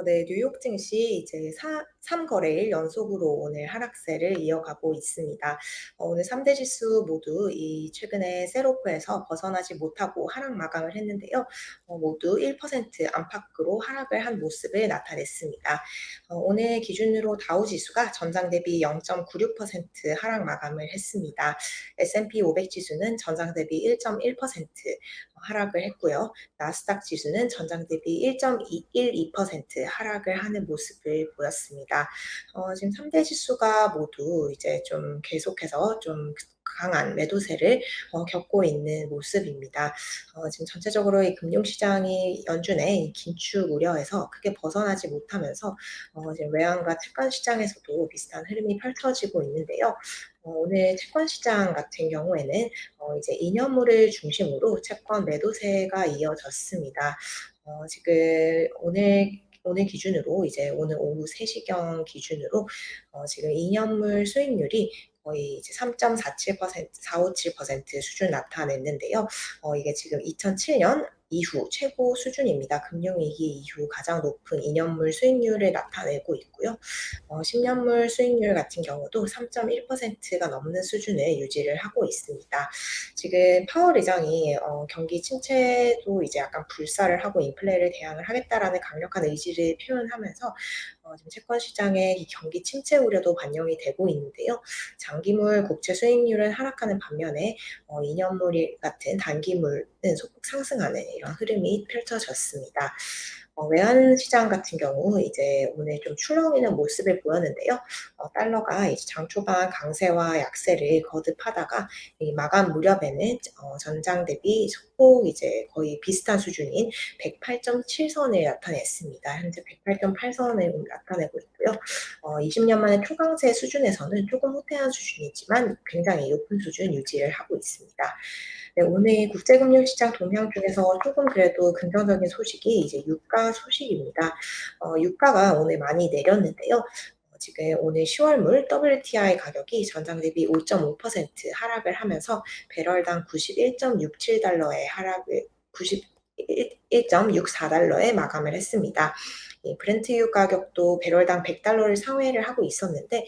네. 뉴욕 증시 이제 3거래일 연속으로 오늘 하락세를 이어가고 있습니다. 오늘 3대 지수 모두 이 최근에 셀오프에서 벗어나지 못하고 하락 마감을 했는데요. 모두 1% 안팎으로 하락을 한 모습을 나타냈습니다. 오늘 기준으로 다우 지수가 전장 대비 0.96% 하락 마감을 했습니다. S&P 500 지수는 전장 대비 1.1% 하락을 했고요. 나스닥 지수는 전장 대비 1.12% 하락을 하는 모습을 보였습니다. 지금 3대 지수가 모두 이제 좀 계속해서 좀 강한 매도세를 겪고 있는 모습입니다. 지금 전체적으로 이 금융시장이 연준의 이 긴축 우려에서 크게 벗어나지 못하면서 지금 외환과 채권 시장에서도 비슷한 흐름이 펼쳐지고 있는데요. 오늘 채권 시장 같은 경우에는 이제 이념물을 중심으로 채권 매도세가 이어졌습니다. 지금 오늘 기준으로 이제 오늘 오후 3시경 기준으로 지금 이념물 수익률이 거의 이제 3.47% 457% 수준 나타냈는데요. 이게 지금 2007년 이후 최고 수준입니다. 금융위기 이후 가장 높은 이념물 수익률을 나타내고 있고요. 10년물 수익률 같은 경우도 3.1%가 넘는 수준을 유지를 하고 있습니다. 지금 파월 의장이 경기 침체도 이제 약간 불사를 하고 인플레를 대항을 하겠다라는 강력한 의지를 표현하면서 지금 채권 시장의 이 경기 침체 우려도 반영이 되고 있는데요. 장기물 국채 수익률은 하락하는 반면에 2년물 같은 단기물은 소폭 상승하는 이런 흐름이 펼쳐졌습니다. 외환 시장 같은 경우 이제 오늘 좀 출렁이는 모습을 보였는데요. 달러가 이제 장 초반 강세와 약세를 거듭하다가 이 마감 무렵에는 전장 대비 소폭 이제 거의 비슷한 수준인 108.7선을 나타냈습니다. 현재 108.8선을 나타내고 있고요. 20년 만에 초강세 수준에서는 조금 후퇴한 수준이지만 굉장히 높은 수준 유지를 하고 있습니다. 네, 오늘 국제금융시장 동향 중에서 조금 그래도 긍정적인 소식이 이제 유가 소식입니다. 유가가 오늘 많이 내렸는데요. 지금 오늘 10월물 WTI 가격이 전장 대비 5.5% 하락을 하면서 배럴당 91.67달러의 하락을 91.64달러에 마감을 했습니다. 브렌트유 가격도 배럴당 100달러를 상회를 하고 있었는데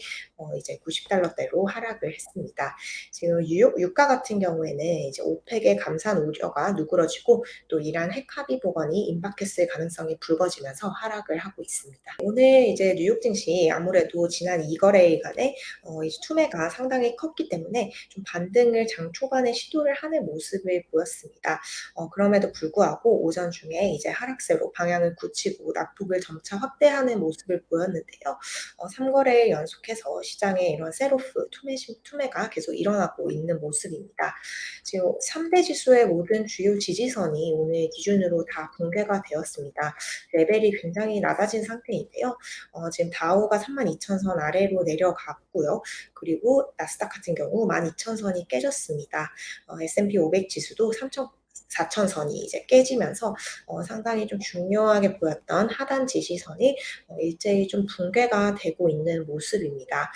이제 90달러대로 하락을 했습니다. 지금 유가 같은 경우에는 이제 오펙의 감산 우려가 누그러지고 또 이란 핵 합의 복원이 임박했을 가능성이 불거지면서 하락을 하고 있습니다. 오늘 이제 뉴욕 증시 아무래도 지난 2거래일간에 이제 투매가 상당히 컸기 때문에 좀 반등을 장 초반에 시도를 하는 모습을 보였습니다. 그럼에도 불구하고 오전 중에 이제 하락세로 방향을 굳히고 낙폭을 점차 확대하는 모습을 보였는데요. 3거래일 연속해서 시장에 이런 셀오프, 투매가 계속 일어나고 있는 모습입니다. 지금 3대 지수의 모든 주요 지지선이 오늘 기준으로 다 붕괴가 되었습니다. 레벨이 굉장히 낮아진 상태인데요. 지금 다우가 32,000선 아래로 내려갔고요. 그리고 나스닥 같은 경우 12,000선이 깨졌습니다. S&P 500 지수도 4,000선이 이제 깨지면서 상당히 좀 중요하게 보였던 하단 지지선이 일제히 좀 붕괴가 되고 있는 모습입니다.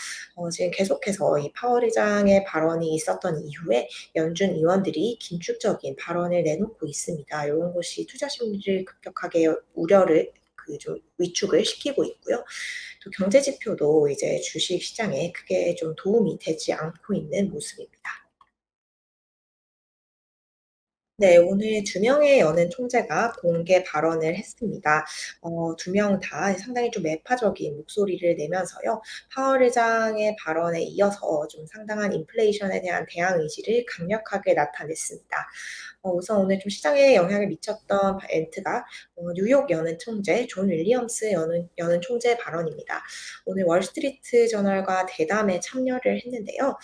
지금 계속해서 이 파월 의장의 발언이 있었던 이후에 연준 의원들이 긴축적인 발언을 내놓고 있습니다. 이런 것이 투자 심리를 급격하게 우려를 좀 위축을 시키고 있고요. 또 경제 지표도 이제 주식 시장에 크게 좀 도움이 되지 않고 있는 모습입니다. 네. 오늘 2명의 연은 총재가 공개 발언을 했습니다. 2명 다 상당히 좀 매파적인 목소리를 내면서요. 파월 의장의 발언에 이어서 좀 상당한 인플레이션에 대한 대응 의지를 강력하게 나타냈습니다. 우선 오늘 좀 시장에 영향을 미쳤던 멘트가 뉴욕 연은 총재 존 윌리엄스 연은 총재 발언입니다. 오늘 월스트리트 저널과 대담에 참여를 했는데요.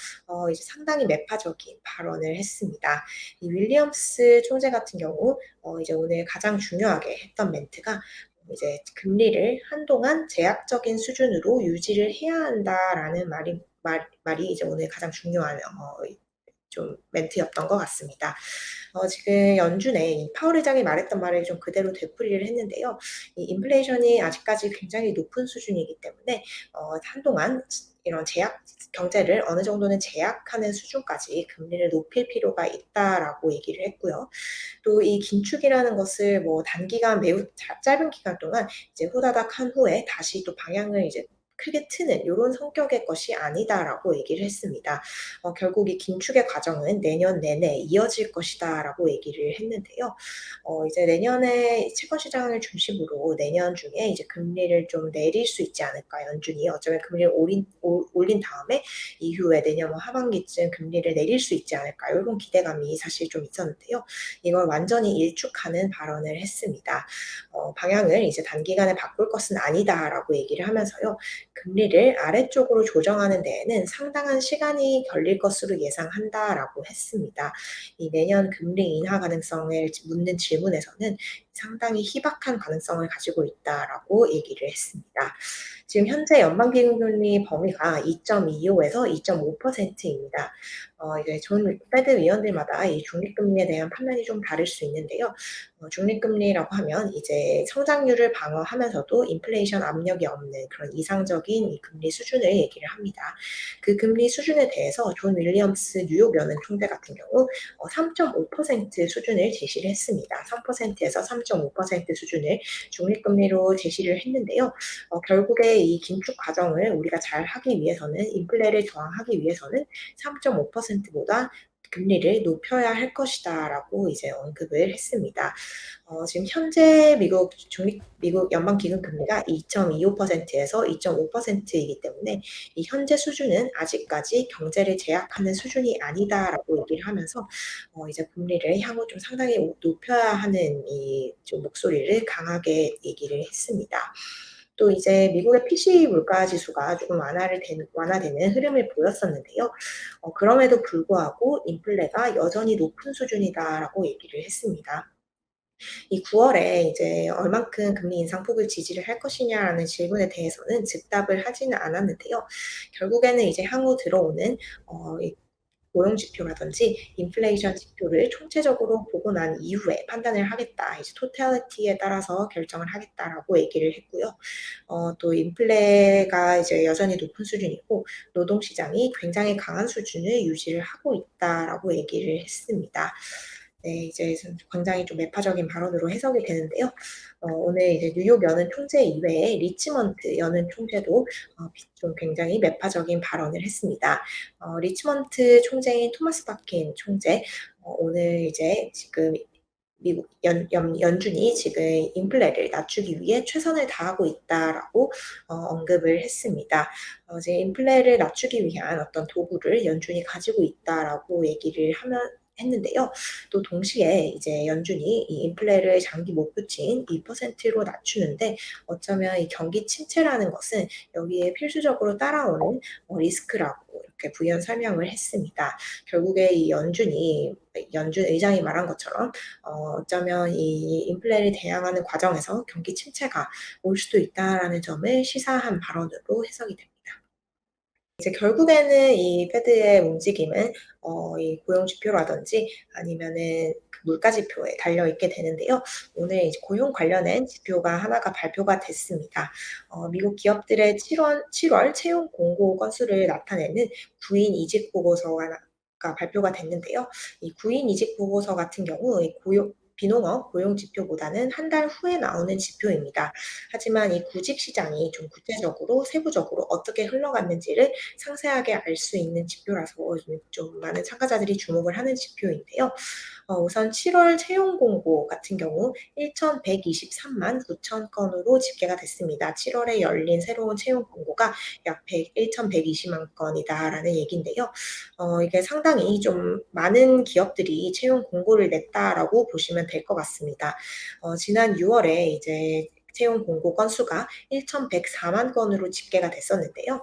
이제 상당히 매파적인 발언을 했습니다. 이 윌리엄스 총재 같은 경우 이제 오늘 가장 중요하게 했던 멘트가 이제 "금리를 한동안 제약적인 수준으로 유지를 해야 한다."라는 말이 이제 오늘 가장 중요한 좀 멘트였던 것 같습니다. 지금 연준의 이 파월 의장이 말했던 말을 좀 그대로 되풀이를 했는데요. 이 인플레이션이 아직까지 굉장히 높은 수준이기 때문에 한동안 이런 제약 경제를 어느 정도는 제약하는 수준까지 금리를 높일 필요가 있다라고 얘기를 했고요. 또 이 긴축이라는 것을 뭐 단기간 매우 짧은 기간 동안 이제 후다닥 한 후에 다시 또 방향을 이제 크게 트는 요런 성격의 것이 아니다라고 얘기를 했습니다. 결국 이 긴축의 과정은 내년 내내 이어질 것이다라고 얘기를 했는데요. 이제 내년에 채권 시장을 중심으로 내년 중에 이제 금리를 좀 내릴 수 있지 않을까, 연준이. 어쩌면 금리를 올린 다음에 이후에 내년 뭐 하반기쯤 금리를 내릴 수 있지 않을까, 요런 기대감이 사실 좀 있었는데요. 이걸 완전히 일축하는 발언을 했습니다. 방향을 이제 단기간에 바꿀 것은 아니다라고 얘기를 하면서요. 금리를 아래쪽으로 조정하는 데에는 상당한 시간이 걸릴 것으로 예상한다라고 했습니다. 이 내년 금리 인하 가능성을 묻는 질문에서는 상당히 희박한 가능성을 가지고 있다라고 얘기를 했습니다. 지금 현재 연방기금리 범위가 2.25에서 2.5%입니다. 이제 전 페드 위원들마다 이 중립금리에 대한 판단이 좀 다를 수 있는데요. 중립금리라고 하면 이제 성장률을 방어하면서도 인플레이션 압력이 없는 그런 이상적인 이 금리 수준을 얘기를 합니다. 그 금리 수준에 대해서 존 윌리엄스 뉴욕 연은 총재 같은 경우 3.5% 수준을 제시를 했습니다. 3%에서 3.5% 수준을 중립금리로 제시를 했는데요. 결국에 이 긴축 과정을 우리가 잘 하기 위해서는, 인플레를 저항하기 위해서는 3.5%보다 금리를 높여야 할 것이다라고 이제 언급을 했습니다. 지금 현재 미국 연방기금 금리가 2.25%에서 2.5%이기 때문에 이 현재 수준은 아직까지 경제를 제약하는 수준이 아니다라고 얘기를 하면서 이제 금리를 향후 좀 상당히 높여야 하는 이 좀 목소리를 강하게 얘기를 했습니다. 또 이제 미국의 PCE 물가 지수가 조금 완화되는 흐름을 보였었는데요. 그럼에도 불구하고 인플레가 여전히 높은 수준이다라고 얘기를 했습니다. 이 9월에 이제 얼만큼 금리 인상폭을 지지를 할 것이냐라는 질문에 대해서는 즉답을 하지는 않았는데요. 결국에는 이제 향후 들어오는 이 고용 지표라든지 인플레이션 지표를 총체적으로 보고 난 이후에 판단을 하겠다, 이제 토탈리티에 따라서 결정을 하겠다라고 얘기를 했고요. 또 인플레가 이제 여전히 높은 수준이고 노동 시장이 굉장히 강한 수준을 유지를 하고 있다라고 얘기를 했습니다. 네, 이제 굉장히 좀 매파적인 발언으로 해석이 되는데요. 오늘 이제 뉴욕 연은 총재 이외에 리치먼트 연은 총재도 좀 굉장히 매파적인 발언을 했습니다. 리치먼트 총재인 토마스 바킨 총재, 오늘 이제 지금 미국 연준이 지금 인플레를 낮추기 위해 최선을 다하고 있다라고 언급을 했습니다. 이제 인플레를 낮추기 위한 어떤 도구를 연준이 가지고 있다라고 얘기를 했는데요. 또 동시에 이제 연준이 이 인플레를 장기 목표치인 2%로 낮추는데 어쩌면 이 경기 침체라는 것은 여기에 필수적으로 따라오는 리스크라고 이렇게 부연 설명을 했습니다. 결국에 이 연준 의장이 말한 것처럼 어쩌면 이 인플레를 대항하는 과정에서 경기 침체가 올 수도 있다라는 점을 시사한 발언으로 해석이 됩니다. 이제 결국에는 이 패드의 움직임은 이 고용 지표라든지 아니면은 그 물가 지표에 달려 있게 되는데요. 오늘 이제 고용 관련된 지표가 하나가 발표가 됐습니다. 미국 기업들의 7월 채용 공고 건수를 나타내는 구인 이직 보고서가 발표가 됐는데요. 이 구인 이직 보고서 같은 경우 이 비농업 고용 지표보다는 한 달 후에 나오는 지표입니다. 하지만 이 구직 시장이 좀 구체적으로 세부적으로 어떻게 흘러갔는지를 상세하게 알 수 있는 지표라서 좀 많은 참가자들이 주목을 하는 지표인데요. 우선 7월 채용 공고 같은 경우 1,123만 9천 건으로 집계가 됐습니다. 7월에 열린 새로운 채용 공고가 약 1,120만 건이다라는 얘기인데요. 이게 상당히 좀 많은 기업들이 채용 공고를 냈다라고 보시면 될 것 같습니다. 지난 6월에 이제 채용 공고 건수가 1,104만 건으로 집계가 됐었는데요.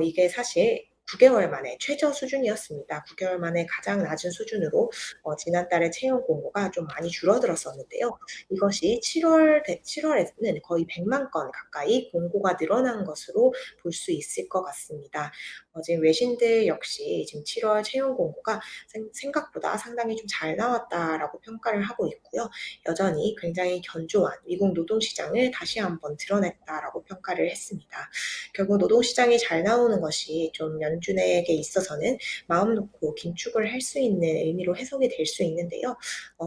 이게 사실 9개월 만에 최저 수준이었습니다. 9개월 만에 가장 낮은 수준으로 지난달에 채용 공고가 좀 많이 줄어들었었는데요. 이것이 7월에는 거의 100만 건 가까이 공고가 늘어난 것으로 볼 수 있을 것 같습니다. 지금 외신들 역시 지금 7월 채용 공고가 생각보다 상당히 좀 잘 나왔다라고 평가를 하고 있고요. 여전히 굉장히 견조한 미국 노동시장을 다시 한번 드러냈다라고 평가를 했습니다. 결국 노동시장이 잘 나오는 것이 좀 연준에게 있어서는 마음 놓고 긴축을 할 수 있는 의미로 해석이 될 수 있는데요.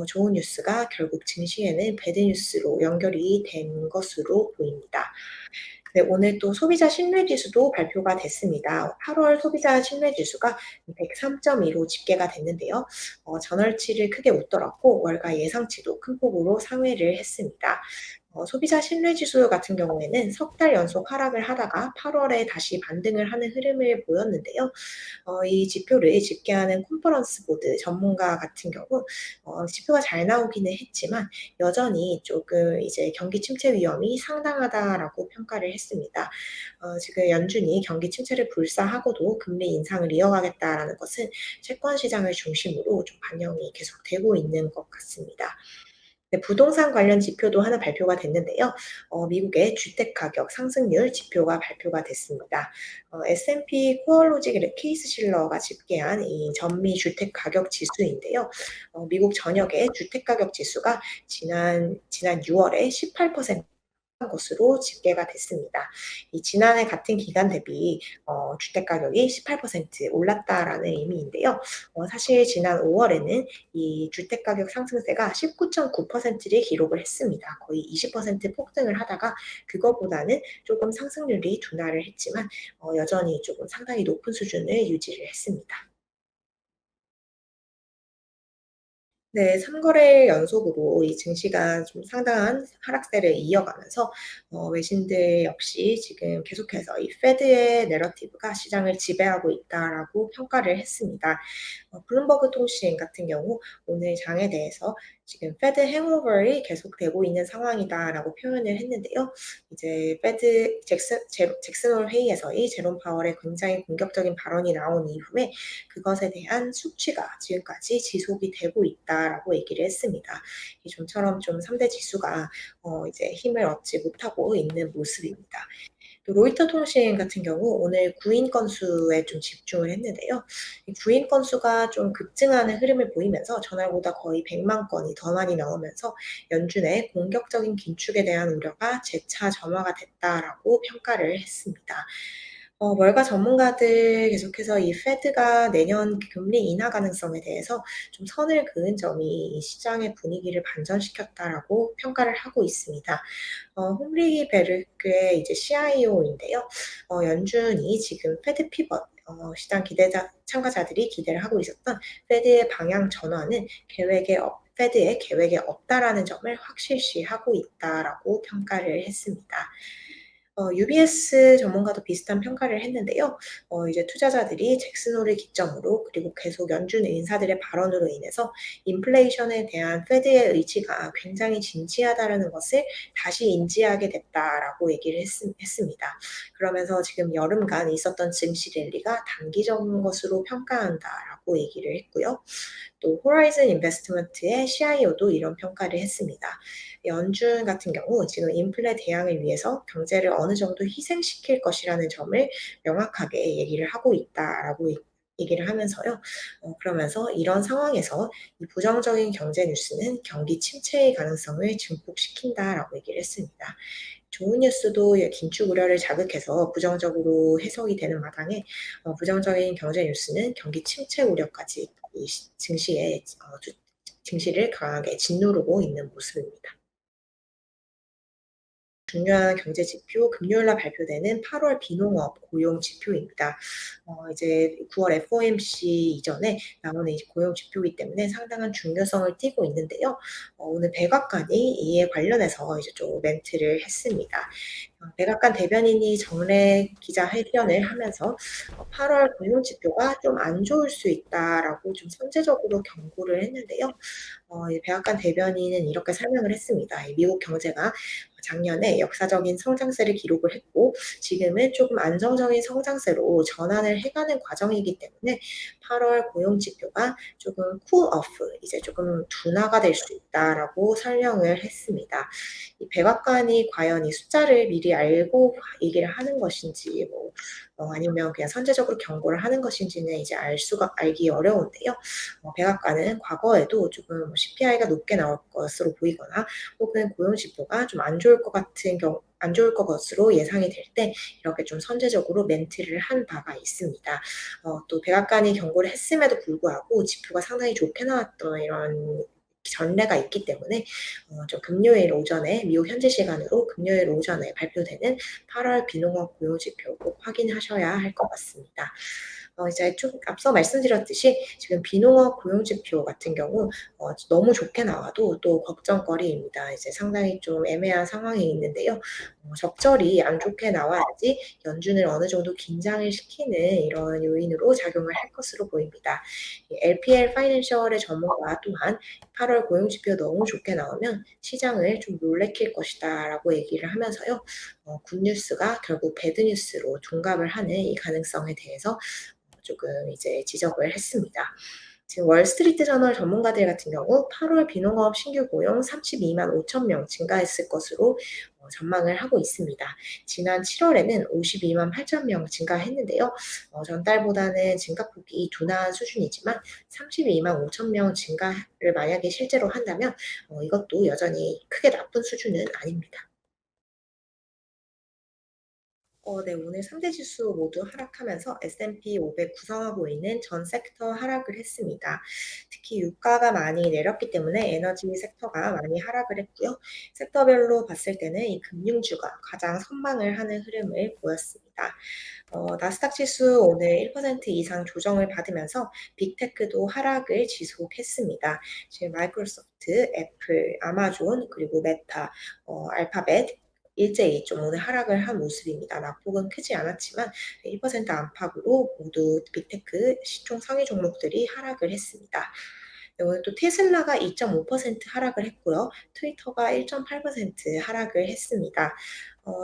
좋은 뉴스가 결국 증시에는 배드 뉴스로 연결이 된 것으로 보입니다. 네, 오늘 또 소비자 신뢰 지수도 발표가 됐습니다. 8월 소비자 신뢰 지수가 103.2로 집계가 됐는데요. 전월치를 크게 웃돌았고 월가 예상치도 큰 폭으로 상회를 했습니다. 소비자 신뢰 지수 같은 경우에는 석 달 연속 하락을 하다가 8월에 다시 반등을 하는 흐름을 보였는데요. 이 지표를 집계하는 컨퍼런스 보드 전문가 같은 경우 지표가 잘 나오기는 했지만 여전히 조금 이제 경기 침체 위험이 상당하다라고 평가를 했습니다. 지금 연준이 경기 침체를 불사하고도 금리 인상을 이어가겠다라는 것은 채권 시장을 중심으로 좀 반영이 계속되고 있는 것 같습니다. 네, 부동산 관련 지표도 하나 발표가 됐는데요. 미국의 주택 가격 상승률 지표가 발표가 됐습니다. S&P 코어로직 케이스 실러가 집계한 이 전미 주택 가격 지수인데요. 미국 전역의 주택 가격 지수가 지난 6월에 18% 것으로 집계가 됐습니다. 이 지난해 같은 기간 대비 주택 가격이 18% 올랐다라는 의미인데요. 사실 지난 5월에는 이 주택 가격 상승세가 19.9%를 기록을 했습니다. 거의 20% 폭등을 하다가 그거보다는 조금 상승률이 둔화를 했지만 여전히 조금 상당히 높은 수준을 유지를 했습니다. 네. 3 거래일 연속으로 이 증시가 좀 상당한 하락세를 이어가면서 외신들 역시 지금 계속해서 이 "패드의 내러티브가 시장을 지배하고 있다."라고 평가를 했습니다. 블룸버그 통신 같은 경우 오늘 장에 대해서 지금 "패드 행오버이 계속되고 있는 상황이다."라고 표현을 했는데요. 이제 패드 잭슨 홀 회의에서의 제롬 파월의 굉장히 공격적인 발언이 나온 이후에 그것에 대한 숙취가 지금까지 지속이 되고 있다라고 얘기를 했습니다. 이 좀처럼 좀 3대 지수가 이제 힘을 얻지 못하고 있는 모습입니다. 또 로이터 통신 같은 경우 오늘 구인 건수에 좀 집중을 했는데요. 이 구인 건수가 좀 급증하는 흐름을 보이면서 전날보다 거의 100만 건이 더 많이 나오면서 연준의 공격적인 긴축에 대한 우려가 재차 점화가 됐다라고 평가를 했습니다. 월가 전문가들 계속해서 이 패드가 내년 금리 인하 가능성에 대해서 좀 선을 그은 점이 이 시장의 분위기를 반전시켰다라고 평가를 하고 있습니다. 홈리 베르크의 이제 CIO인데요. 연준이 지금 패드 피벗 시장 기대자 참가자들이 기대를 하고 있었던 패드의 방향 전환은 패드의 계획에 없다라는 점을 확실시하고 있다라고 평가를 했습니다. UBS 전문가도 비슷한 평가를 했는데요. 이제 투자자들이 잭슨홀을 기점으로 그리고 계속 연준 인사들의 발언으로 인해서 인플레이션에 대한 페드의 의지가 굉장히 진지하다라는 것을 다시 인지하게 됐다라고 얘기를 했습니다. 그러면서 지금 여름간 있었던 증시 랠리가 단기적인 것으로 평가한다라고 얘기를 했고요. 또 호라이즌 인베스트먼트의 CIO도 이런 평가를 했습니다. 연준 같은 경우 지금 인플레 대응을 위해서 경제를 어느 정도 희생시킬 것이라는 점을 명확하게 얘기를 하고 있다라고 얘기를 하면서요. 그러면서 이런 상황에서 이 부정적인 경제 뉴스는 경기 침체의 가능성을 증폭시킨다라고 얘기를 했습니다. 좋은 뉴스도 긴축 우려를 자극해서 부정적으로 해석이 되는 마당에 부정적인 경제 뉴스는 경기 침체 우려까지 이 증시에 증시를 강하게 짓누르고 있는 모습입니다. 중요한 경제 지표 금요일 날 발표되는 8월 비농업 고용 지표입니다. 이제 9월 FOMC 이전에 나오는 이제 고용 지표이기 때문에 상당한 중요성을 띠고 있는데요. 오늘 백악관이 이에 관련해서 이제 좀 멘트를 했습니다. 백악관 대변인이 정례 기자회견을 하면서 8월 고용 지표가 좀 안 좋을 수 있다라고 좀 선제적으로 경고를 했는데요. 이 백악관 대변인은 이렇게 설명을 했습니다. 이 미국 경제가 작년에 역사적인 성장세를 기록을 했고 지금은 조금 안정적인 성장세로 전환을 해가는 과정이기 때문에 8월 고용 지표가 조금 cool off, 이제 조금 둔화가 될 수 있다라고 설명을 했습니다. 이 백악관이 과연 이 숫자를 미리 미리 알고 얘기를 하는 것인지 아니면 그냥 선제적으로 경고를 하는 것인지는 이제 알기 어려운데요. 백악관은 과거에도 조금 CPI가 높게 나올 것으로 보이거나 혹은 고용 지표가 좀 안 좋을 것으로 예상이 될 때 이렇게 좀 선제적으로 멘트를 한 바가 있습니다. 또 백악관이 경고를 했음에도 불구하고 지표가 상당히 좋게 나왔던 이런 전례가 있기 때문에 좀 금요일 오전에 미국 현지 시간으로 금요일 오전에 발표되는 8월 비농업 고용 지표 꼭 확인하셔야 할 것 같습니다. 이제 좀 앞서 말씀드렸듯이 지금 비농업 고용 지표 같은 경우 너무 좋게 나와도 또 걱정거리입니다. 이제 상당히 좀 애매한 상황이 있는데요. 적절히 안 좋게 나와야지 연준을 어느 정도 긴장을 시키는 이런 요인으로 작용을 할 것으로 보입니다. 이 LPL 파이낸셜의 전문가 또한 8월 고용 지표 너무 좋게 나오면 시장을 좀 놀래킬 것이다라고 얘기를 하면서요. 굿뉴스가 결국 배드뉴스로 둔갑을 하는 이 가능성에 대해서 조금 이제 지적을 했습니다. 지금 월스트리트 저널 전문가들 같은 경우 8월 비농업 신규 고용 32만 5천 명 증가했을 것으로 전망을 하고 있습니다. 지난 7월에는 52만 8천 명 증가했는데요. 전달보다는 증가폭이 둔화한 수준이지만 32만 5천 명 증가를 만약에 실제로 한다면 이것도 여전히 크게 나쁜 수준은 아닙니다. 네. 오늘 3대 지수 모두 하락하면서 S&P 500 구성하고 있는 전 섹터 하락을 했습니다. 특히 유가가 많이 내렸기 때문에 에너지 섹터가 많이 하락을 했고요. 섹터별로 봤을 때는 이 금융주가 가장 선방을 하는 흐름을 보였습니다. 나스닥 지수 오늘 1% 이상 조정을 받으면서 빅테크도 하락을 지속했습니다. 지금 마이크로소프트, 애플, 아마존, 그리고 메타, 알파벳 일제히 좀 오늘 하락을 한 모습입니다. 낙폭은 크지 않았지만 1% 안팎으로 모두 빅테크 시총 상위 종목들이 하락을 했습니다. 네, 오늘 또 테슬라가 2.5% 하락을 했고요. 트위터가 1.8% 하락을 했습니다.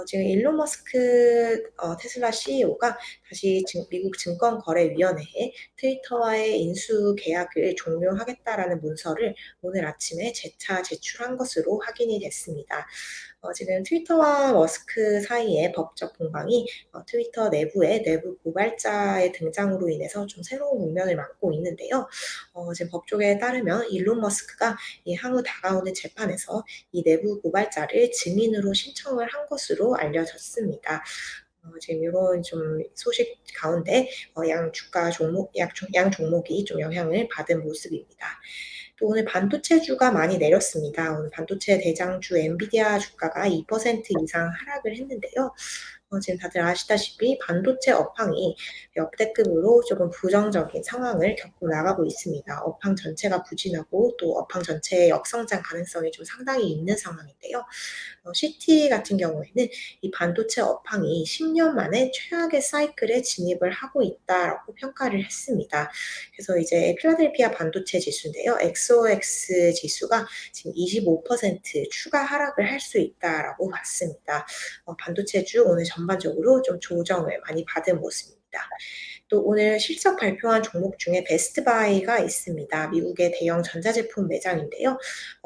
지금 일론 머스크 테슬라 CEO가 다시 미국 증권거래위원회에 트위터와의 인수 계약을 종료하겠다라는 문서를 오늘 아침에 재차 제출한 것으로 확인이 됐습니다. 지금 트위터와 머스크 사이의 법적 공방이 트위터 내부의 내부 고발자의 등장으로 인해서 좀 새로운 국면을 맞고 있는데요. 지금 법조계에 따르면 일론 머스크가 이 향후 다가오는 재판에서 이 내부 고발자를 증인으로 신청을 한 것으로 알려졌습니다. 지금 이런 좀 소식 가운데 양 종목이 좀 영향을 받은 모습입니다. 또 오늘 반도체주가 많이 내렸습니다. 오늘 반도체 대장주 엔비디아 주가가 2% 이상 하락을 했는데요. 지금 다들 아시다시피 반도체 업황이 역대급으로 조금 부정적인 상황을 겪고 나가고 있습니다. 업황 전체가 부진하고 또 업황 전체의 역성장 가능성이 좀 상당히 있는 상황인데요. CT 같은 경우에는 이 반도체 업황이 10년 만에 최악의 사이클에 진입을 하고 있다라고 평가를 했습니다. 그래서 이제 필라델피아 반도체 지수인데요. XOX 지수가 지금 25% 추가 하락을 할 수 있다라고 봤습니다. 반도체주 오늘 전반적으로 좀 조정을 많이 받은 모습입니다. 또 오늘 실적 발표한 종목 중에 베스트바이가 있습니다. 미국의 대형 전자제품 매장인데요.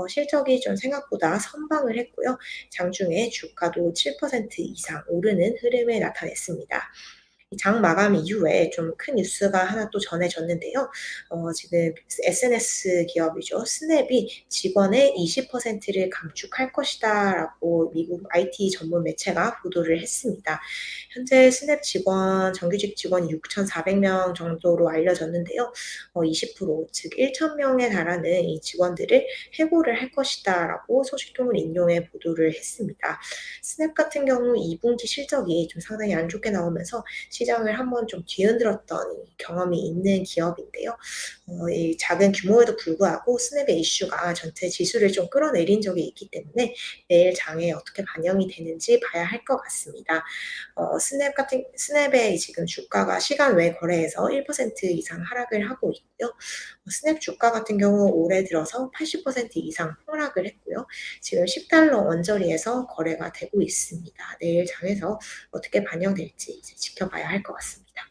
실적이 좀 생각보다 선방을 했고요. 장중에 주가도 7% 이상 오르는 흐름을 나타냈습니다. 장 마감 이후에 좀 큰 뉴스가 하나 또 전해졌는데요. 지금 SNS 기업이죠. 스냅이 직원의 20%를 감축할 것이다라고 미국 IT 전문 매체가 보도를 했습니다. 현재 스냅 정규직 직원이 6,400명 정도로 알려졌는데요. 20%, 즉 1,000명에 달하는 이 직원들을 해고를 할 것이다라고 소식통을 인용해 보도를 했습니다. 스냅 같은 경우 2분기 실적이 좀 상당히 안 좋게 나오면서 시장을 한번 좀 뒤흔들었던 경험이 있는 기업인데요. 이 작은 규모에도 불구하고 스냅의 이슈가 전체 지수를 좀 끌어내린 적이 있기 때문에 내일 장에 어떻게 반영이 되는지 봐야 할 것 같습니다. 스냅의 지금 주가가 시간 외 거래에서 1% 이상 하락을 하고 있고요. 스냅 주가 같은 경우 올해 들어서 80% 이상 폭락을 했고요. 지금 10달러 언저리에서 거래가 되고 있습니다. 내일 장에서 어떻게 반영될지 이제 지켜봐야 할 것 같습니다.